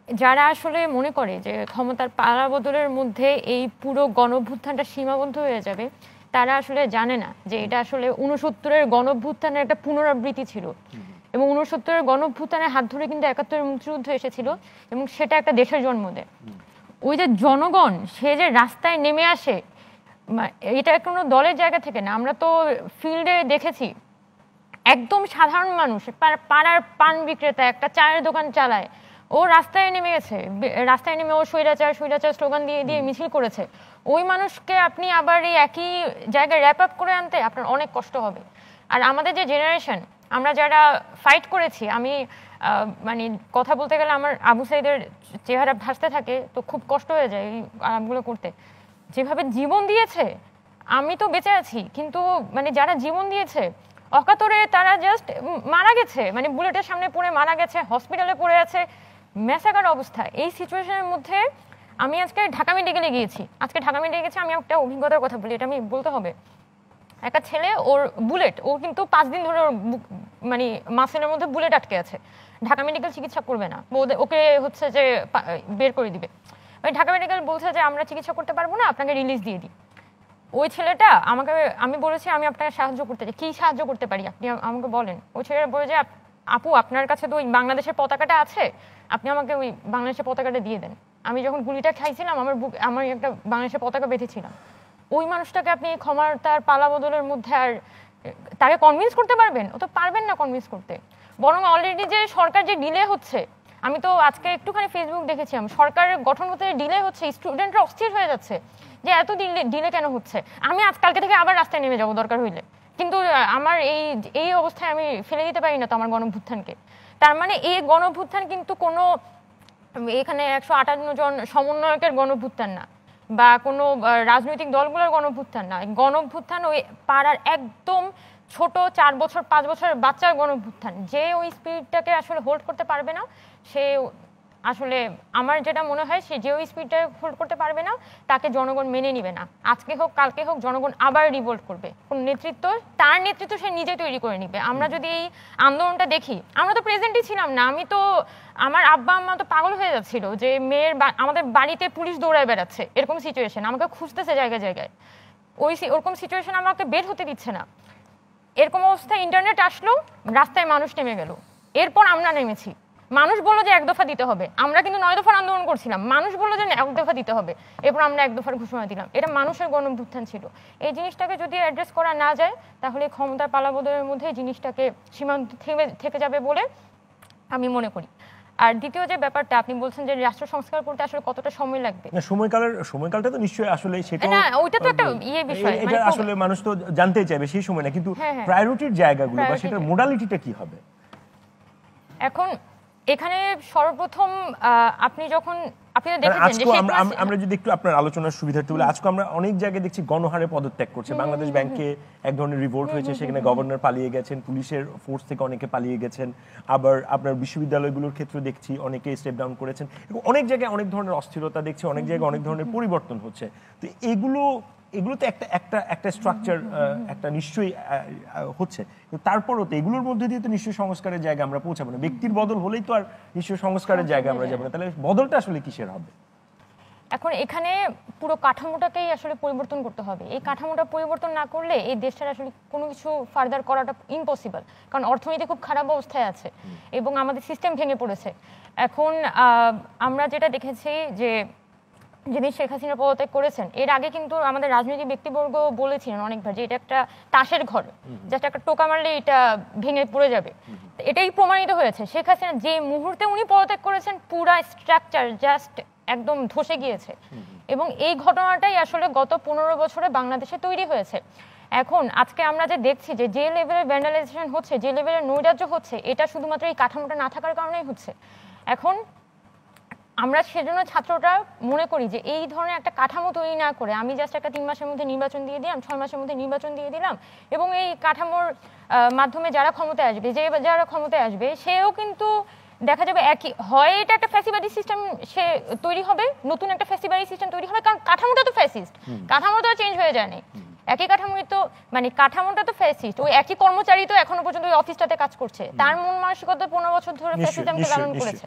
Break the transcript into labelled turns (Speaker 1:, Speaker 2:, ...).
Speaker 1: যারা আসলে মনে করে যে ক্ষমতার পালাবদলের মধ্যে এই পুরো গণঅভ্যুত্থানটা সীমাবদ্ধ হয়ে যাবে, তারা আসলে জানে না যে এটা আসলে 69-এর গণঅভ্যুত্থানের একটা পুনরাবৃত্তি ছিল। এবং 69-এর গণঅভ্যুত্থানের হাত ধরে কিন্তু 71-এর মুক্তিযুদ্ধ এসেছিল এবং সেটা একটা দেশের জন্ম দেয়। ওই যে জনগণ সে যে রাস্তায় নেমে আসে, এটা কোনো দলের জায়গা থেকে না। আমরা তো ফিল্ডে দেখেছি একদম সাধারণ মানুষ, পাড়ার পান বিক্রেতা একটা চায়ের দোকান চালায়, ও রাস্তায় নেমে গেছে। রাস্তায় নেমে ও স্বৈরাচার স্লোগান দিয়ে দিয়ে মিছিল করেছে। ওই মানুষকে আপনি আবার এই একই জায়গায় র্যাপ আপ করে আনতে আপনার অনেক কষ্ট হবে। আর আমাদের যে জেনারেশন, আমরা যারা ফাইট করেছি, আমি মানে কথা বলতে গেলে আমার আবু সাইদের চেহারা ভাসতে থাকে, তো খুব কষ্ট হয়ে যায় এই আরামগুলো করতে। যেভাবে জীবন দিয়েছে, আমি তো বেঁচে আছি, কিন্তু মানে যারা জীবন দিয়েছে অকাতরে তারা জাস্ট মারা গেছে, মানে বুলেটের সামনে পড়ে মারা গেছে, হসপিটালে পড়ে আছে, ম্যাসাকার অবস্থা। এই সিচুয়েশনের মধ্যে আমি আজকে ঢাকা মেডিকেলে গিয়েছি। আমি একটা অভিজ্ঞতার কথা বলি, এটা আমি বলতে হবে। একটা ছেলে, ওর বুলেট, ও কিন্তু 5 দিন ধরে মানে মাসেলের মধ্যে বুলেট আটকে আছে। ঢাকা মেডিকেল চিকিৎসা করবে না, ওকে হচ্ছে যে বের করে দিবে। ঢাকা মেডিকেল বলছে যে আমরা চিকিৎসা করতে পারবো না, আপনাকে রিলিজ দিয়ে দিই। ওই ছেলেটা আমাকে, আমি বলেছি আমি আপনাকে সাহায্য করতে চাই, কি সাহায্য করতে পারি আপনি আমাকে বলেন। ওই ছেলেটা বলে যে আপু আপনার কাছে তো ওই বাংলাদেশের পতাকাটা আছে, আপনি আমাকে ওই বাংলাদেশের পতাকাটা দিয়ে দেন। আমি যখন গুলিটা খাইছিলাম আমার একটা বাংলাদেশের পতাকা বেঁধেছিলাম। ওই মানুষটাকে আপনি ক্ষমার তার পালা বদলের মধ্যে আর তাকে কনভিন্স করতে পারবেন? ও তো পারবেন না কনভিন্স করতে। বরং অলরেডি যে সরকার যে ডিলে হচ্ছে, আমি তো আজকে একটুখানি ফেসবুক দেখেছিলাম, সরকারের গঠন হতে ডিলে হচ্ছে, স্টুডেন্টরা অস্থির হয়ে যাচ্ছে যে এত ডিলে কেন হচ্ছে। আমি আজকালকে থেকে আবার রাস্তায় নেমে যাবো দরকার হইলে, কিন্তু আমার এই অবস্থায় আমি ফেলে দিতে পারি না তো আমার গণঅভ্যুত্থানকে। তার মানে এই গণঅভ্যুত্থান কিন্তু কোনো এখানে 158 জন সমন্বয়কের গণঅভ্যুত্থান না, বা কোনো রাজনৈতিক দলগুলোর গণঅভ্যুত্থান না। গণঅভ্যুত্থান ওই পাড়ার একদম ছোট 4 বছর 5 বছরের বাচ্চার গণঅভ্যুত্থান। যে ওই স্পিরিটটাকে আসলে হোল্ড করতে পারবে না, সে আসলে আমার যেটা মনে হয় সে যে ওই স্পিডটা হোল্ড করতে পারবে না, তাকে জনগণ মেনে নিবে না। আজকে হোক কালকে হোক জনগণ আবার রিভোল্ট করবে। কোন নেতৃত্ব, তার নেতৃত্ব সে নিজে তৈরি করে নিবে। আমরা যদি এই আন্দোলনটা দেখি, আমরা তো প্রেজেন্টই ছিলাম না। আমার আব্বা আম্মা তো পাগল হয়ে যাচ্ছিল যে আমাদের বাড়িতে পুলিশ দৌড়ায় বেড়াচ্ছে, এরকম সিচুয়েশন, আমাকে খুঁজতেছে জায়গায় জায়গায়। ওরকম সিচুয়েশন আমাকে বের হতে দিচ্ছে না। এরকম অবস্থায় ইন্টারনেট আসলো, রাস্তায় মানুষ নেমে গেল, এরপর আমরা নেমেছি। মানুষ বললো যে 1 দফা দিতে হবে, আমরা কিন্তু 9 দফার আন্দোলন করছিলাম। মানুষ বললো যে 1 দফা দিতে হবে, এরপর আমরা 1 দফার ঘোষণা দিলাম। এটা মানুষের গণঅভ্যুত্থান ছিল। এই জিনিসটাকে যদি অ্যাড্রেস করা না যায়, তাহলে ক্ষমতার পালাবদলের মধ্যে এই জিনিসটাকে সীমান্ত থেকে যাবে বলে আমি মনে করি। আর দ্বিতীয় যে ব্যাপারটা আপনি বলছেন যে রাষ্ট্র সংস্কার করতে আসলে কতটা সময় লাগবে,
Speaker 2: না সময়কালটা তো নিশ্চয়ই আসলে সেটা
Speaker 1: না, ওইটা তো একটা বিষয়,
Speaker 2: এটা আসলে মানুষ তো জানতে চাইবে সেই সময় না, কিন্তু প্রায়োরিটির জায়গাগুলো বা সেটার মোডালিটিটা কি হবে
Speaker 1: এখন এখানে সর্বপ্রথম আপনি দেখেছেন যে
Speaker 2: আমরা যদি একটু আপনার আলোচনার সুবিধার্থে বলে, আজকে আমরা অনেক জায়গায় দেখছি গণহারে পদত্যাগ করছে। বাংলাদেশ ব্যাংকে এক ধরনের রিভোল্ট হয়েছে, সেখানে গভর্নর পালিয়ে গেছেন, পুলিশের ফোর্স থেকে অনেকে পালিয়ে গেছেন। আবার আপনার বিশ্ববিদ্যালয়গুলোর ক্ষেত্রে দেখছি অনেকে স্টেপ ডাউন করেছেন, এবং অনেক জায়গায় অনেক ধরনের অস্থিরতা দেখছি, অনেক জায়গায় অনেক ধরনের পরিবর্তন হচ্ছে। তো এগুলোতে একটা স্ট্রাকচার একটা নিশ্চয়ই হচ্ছে, কিন্তু তারপরও তো এগুলোর মধ্যে দিয়ে তো নিশ্চয়ই সংস্কারের জায়গা আমরা পৌঁছাবো না। ব্যক্তির বদল হলেই তো আর নিশ্চয়ই সংস্কারের জায়গা আমরা যাবো না। তাহলে বদলটা আসলে কিসের হবে?
Speaker 1: এখন এখানে পুরো কাঠামোটাকেই আসলে পরিবর্তন করতে হবে। এই কাঠামোটা পরিবর্তন না করলে এই দেশটার আসলে কোনো কিছু ফার্দার করাটা ইম্পসিবল, কারণ অর্থনীতি খুব খারাপ অবস্থায় আছে এবং আমাদের সিস্টেম ভেঙে পড়েছে। এখন আমরা যেটা দেখেছি যে যিনি শেখ হাসিনা পদত্যাগ করেছেন, এর আগে কিন্তু আমাদের রাজনৈতিক ব্যক্তিবর্গ বলেছিলেন অনেকবার যে এটা একটা তাসের ঘর, জাস্ট একটা টোকা মারলে এটা ভেঙে পড়ে যাবে। এটাই প্রমাণিত হয়েছে। শেখ হাসিনা যে মুহূর্তে উনি পদত্যাগ করেছেন, পুরা স্ট্রাকচার জাস্ট একদম ধসে গিয়েছে। এবং এই ঘটনাটাই আসলে গত 15 বছরে বাংলাদেশে তৈরি হয়েছে। এখন আজকে আমরা যে দেখছি যে লেভেলের ভ্যান্ডালাইজেশন হচ্ছে, যে লেভেলের নৈরাজ্য হচ্ছে, এটা শুধুমাত্র এই কাঠামোটা না থাকার কারণেই হচ্ছে। এখন আমরা সেজন্য ছাত্ররা মনে করি যে এই ধরনের একটা কাঠামো তৈরি না করে আমি জাস্ট একটা 3 মাসের মধ্যে নির্বাচন দিয়ে দিলাম, 6 মাসের মধ্যে নির্বাচন দিয়ে দিলাম, এবং এই কাঠামোর মাধ্যমে যারা ক্ষমতায় আসবে সেও কিন্তু দেখা যাবে একই হয়, এটা একটা ফ্যাসিবাদী সিস্টেম সে তৈরি হবে, নতুন একটা ফ্যাসিবাদী সিস্টেম তৈরি হবে, কারণ কাঠামোটা তো ফ্যাসিস্ট, কাঠামোটা চেঞ্জ হয়ে যায় না। একই কাঠামোই তো, মানে কাঠামোটা তো ফ্যাসিস্ট, ওই একই কর্মচারী তো এখনো পর্যন্ত ওই অফিসটাতে কাজ করছে, তার মন মানসিকতা 15 বছর ধরে ফ্যাসিজমকে লালন করেছে।